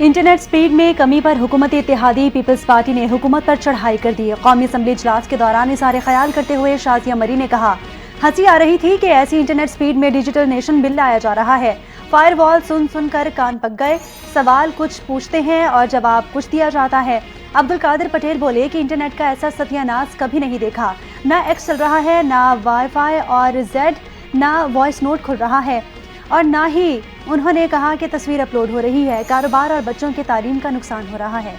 Internet speed में कमी पर हुकूमती इत्तेहादी पीपल्स पार्टी ने हुकूमत पर चढ़ाई कर दी। कौमी असम्बली इजलास के दौरान इज़हार ख्याल करते हुए शाजिया मरी ने कहा, हंसी आ रही थी कि ऐसी इंटरनेट स्पीड में डिजिटल नेशन बिल लाया जा रहा है। फायरवॉल सुन सुनकर कान पक गए। सवाल कुछ पूछते हैं और जवाब कुछ दिया जाता है। अब्दुल कादिर पटेल बोले कि इंटरनेट का ऐसा सत्यानाश कभी नहीं देखा। ना एक्स चल रहा है, ना वाईफाई और जेड, ना वॉइस नोट खुल रहा है और ना ही उन्होंने कहा कि तस्वीर अपलोड हो रही है। कारोबार और बच्चों की तालीम का नुकसान हो रहा है।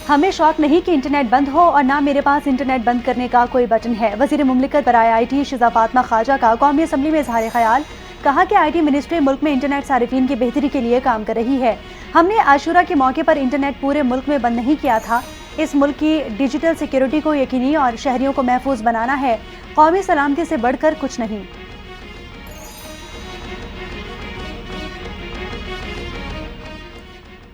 हमें शौक नहीं कि इंटरनेट बंद हो और ना मेरे पास इंटरनेट बंद करने का कोई बटन है। वजीर मुमलिकत बराए IT शिजा फातमा ख्वाजा का कौमी असम्बली में इज़हार ख्याल। कहा कि IT मिनिस्ट्री मुल्क में इंटरनेट सारिफीन की बेहतरी के लिए काम कर रही है। हमने आशूरा के मौके पर इंटरनेट पूरे मुल्क में बंद नहीं किया था। इस मुल्क की डिजिटल सिक्योरिटी को यकीनी और शहरियों को महफूज बनाना है। कौमी सलामती से बढ़कर कुछ नहीं।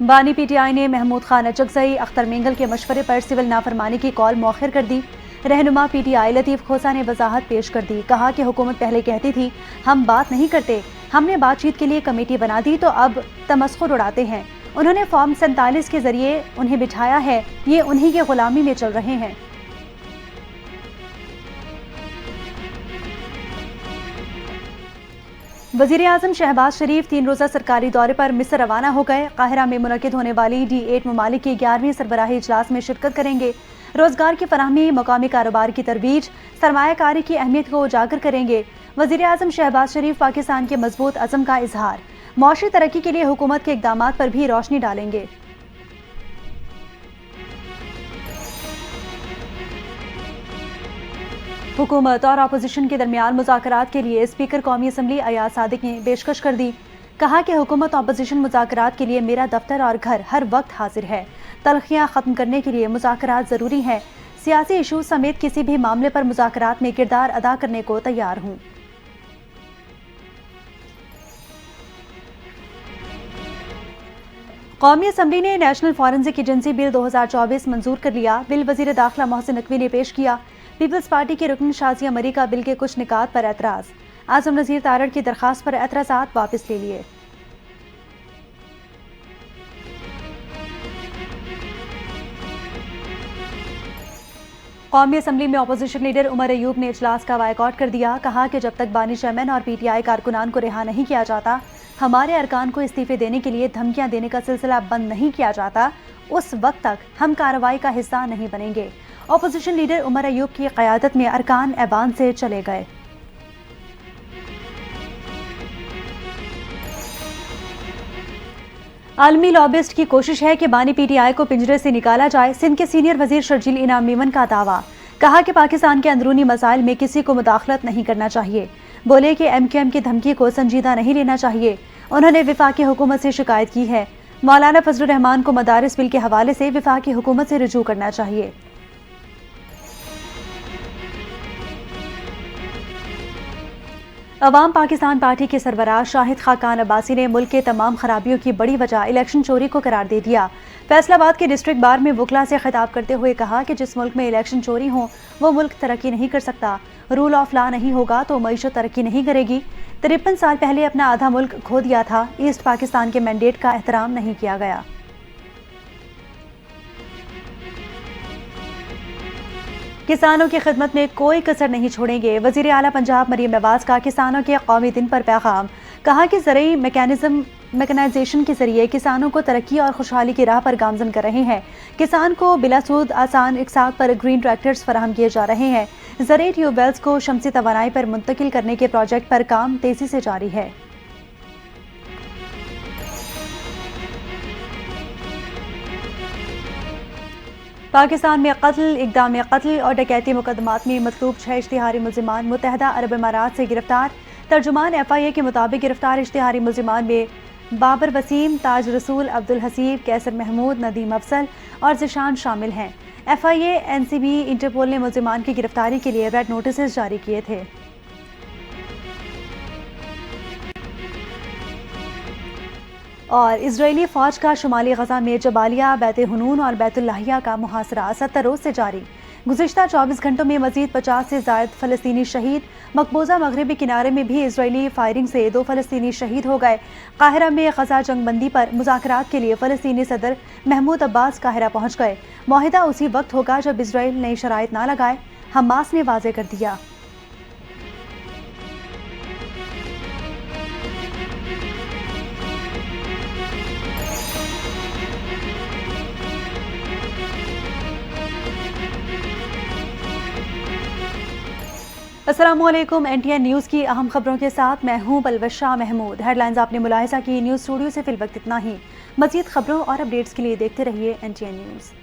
बानी PTI ने महमूद खान अचकजई अख्तर मेंगल के मशवरे पर सिविल नाफरमानी की कॉल मौखिर कर दी। रहनुमा PTI लतीफ़ खोसा ने वजाहत पेश कर दी। कहा कि हुकूमत पहले कहती थी हम बात नहीं करते, हमने बातचीत के लिए कमेटी बना दी तो अब तमस्खुर उड़ाते हैं। उन्होंने फॉर्म 47 के जरिए उन्हें बिठाया है, ये उन्हीं के गुलामी में चल रहे हैं। वज़ीर आज़म शहबाज शरीफ 3 रोज़ा सरकारी दौरे पर मिस्र रवाना हो गए। काहिरा में मुनक़िद होने वाली D8 ममालिक की 11वीं सरबराही इजलास में शिरकत करेंगे। रोजगार की फराहमी, मकामी कारोबार की तरवीज, सरमायाकारी की अहमियत को उजागर करेंगे। वज़ीर आज़म शहबाज शरीफ पाकिस्तान के मजबूत अज़म का इजहार, मौशरी तरक्की के लिए हुकूमत के इक़दामात पर भी रोशनी डालेंगे। हुकूमत और अपोजिशन के दरमियान मुज़ाकरात के लिए स्पीकर कौमी असम्बली अयाज सादिक ने पेशकश कर दी। कहा कि हुकूमत अपोजिशन मुज़ाकरात के लिए मेरा दफ्तर और घर हर वक्त हाजिर है। तलखियाँ ख़त्म करने के लिए मुज़ाकरात ज़रूरी हैं। सियासी इशू समेत किसी भी मामले पर मुज़ाकरात में किरदार अदा करने को तैयार हूँ। कौमी असम्बली ने नेशनल फॉरेंसिक एजेंसी बिल 2024 मंजूर कर लिया। बिल वज़ीर दाखिला मोहसिन नकवी ने पेश किया। पीपल्स पार्टी के रुकन शाजिया मरी का बिल के कुछ निकात पर एतराज़। आज़म नज़ीर तारड़ की दरखास्त पर एतराज़ात वापस ले लिए। कौमी असम्बली में अपोजिशन लीडर उमर अयूब ने इजलास का बायकॉट कर दिया। कहा कि जब तक बानी चेयरमैन और PTI कारकुनान को रिहा नहीं किया जाता, हमारे अरकान को इस्तीफे देने के लिए धमकियां देने का सिलसिला बंद नहीं किया जाता, उस वक्त तक हम कार्रवाई का हिस्सा नहीं बनेंगे। अपोजिशन लीडर उमर अयूब की क़यादत में अरकान ऐवान से चले गए। आलमी लॉबिस्ट की कोशिश है कि बानी PTI को पिंजरे से निकाला जाए। सिंध के सीनियर वजीर शर्जील इनाम मीमन का दावा। कहा कि पाकिस्तान के अंदरूनी मसाइल में किसी को मुदाखलत नहीं करना चाहिए। बोले कि MQM की धमकी को संजीदा नहीं लेना चाहिए। उन्होंने विफाकी हुकूमत से शिकायत की है। मौलाना फजलुर रहमान को मदारिस बिल के हवाले से विफाकी हुकूमत से रुजू करना चाहिए। अवाम पाकिस्तान पार्टी के सरबराह शाहिद खाकान अब्बासी ने मुल्क के तमाम खराबियों की बड़ी वजह इलेक्शन चोरी को करार दे दिया। फैसलाबाद के डिस्ट्रिक्ट बार में वकला से खिताब करते हुए कहा कि जिस मुल्क में इलेक्शन चोरी हो वो मुल्क तरक्की नहीं कर सकता। रूल ऑफ लॉ नहीं होगा तो मईशत तरक्की नहीं करेगी। 53 साल पहले अपना आधा मुल्क खो दिया था। ईस्ट पाकिस्तान के मैंडेट का एहतराम नहीं किया गया। किसानों की खिदमत में कोई कसर नहीं छोड़ेंगे। वजीर आला पंजाब मरीम नवाज का किसानों के कौमी दिन पर पैगाम। कहा कि ज़रूरी मैकेनाइजेशन के जरिए किसानों को तरक्की और खुशहाली की राह पर गामजन कर रहे हैं। किसान को बिलासूद आसान इकसात पर ग्रीन ट्रैक्टर्स फराहम किए जा रहे हैं। ज़रूरी ट्यूबवेल्स को शमसी तवानाई पर मुंतकिल करने के प्रोजेक्ट पर काम तेजी से जारी है। पाकिस्तान में कत्ल, इक़दाम कत्ल और डकैती मुकदमात में मतलूब 6 इश्तिहारी मुल्ज़िमान मुत्तहदा अरब अमारात से गिरफ्तार। तर्जुमान FIA के मुताबिक गिरफ्तार इश्तिहारी मुल्ज़िमान में बाबर वसीम, ताज रसूल, अब्दुल हसीब, कैसर महमूद, नदीम अफसल और ज़िशान शामिल हैं। FIA, NCB, इंटरपोल ने मुल्ज़िमान की गिरफ्तारी के लिए रेड नोटिस जारी किए थे। और इजरायली फ़ौज का शुमाली गजा में जबालिया, बैत हुनून और बैतुल्लाहिया का मुहासरा 70 रोज से जारी। गुज़िश्ता 24 घंटों में मजीद 50 से ज़ायद फ़लस्तीनी शहीद। मकबूजा मगरबी किनारे में भी इजरायली फायरिंग से 2 फ़लस्तीनी शहीद हो गए। काहिरा में ग़ज़ा जंगबंदी पर मुज़ाकरात के लिए फ़लस्तीनी सदर महमूद अब्बास काहिरा पहुँच गए। मुआहिदा उसी वक्त होगा जब इजराइल नई शराइत ना लगाए, हमास ने वाज़े कर दिया। अस्सलामुअलैकुम। NTN न्यूज़ की अहम खबरों के साथ मैं हूं बलवशा महमूद। हेडलाइंस आपने मुलाहिजा की। न्यूज़ स्टूडियो से फिल वक्त इतना ही। मज़ीद खबरों और अपडेट्स के लिए देखते रहिए NTN न्यूज़।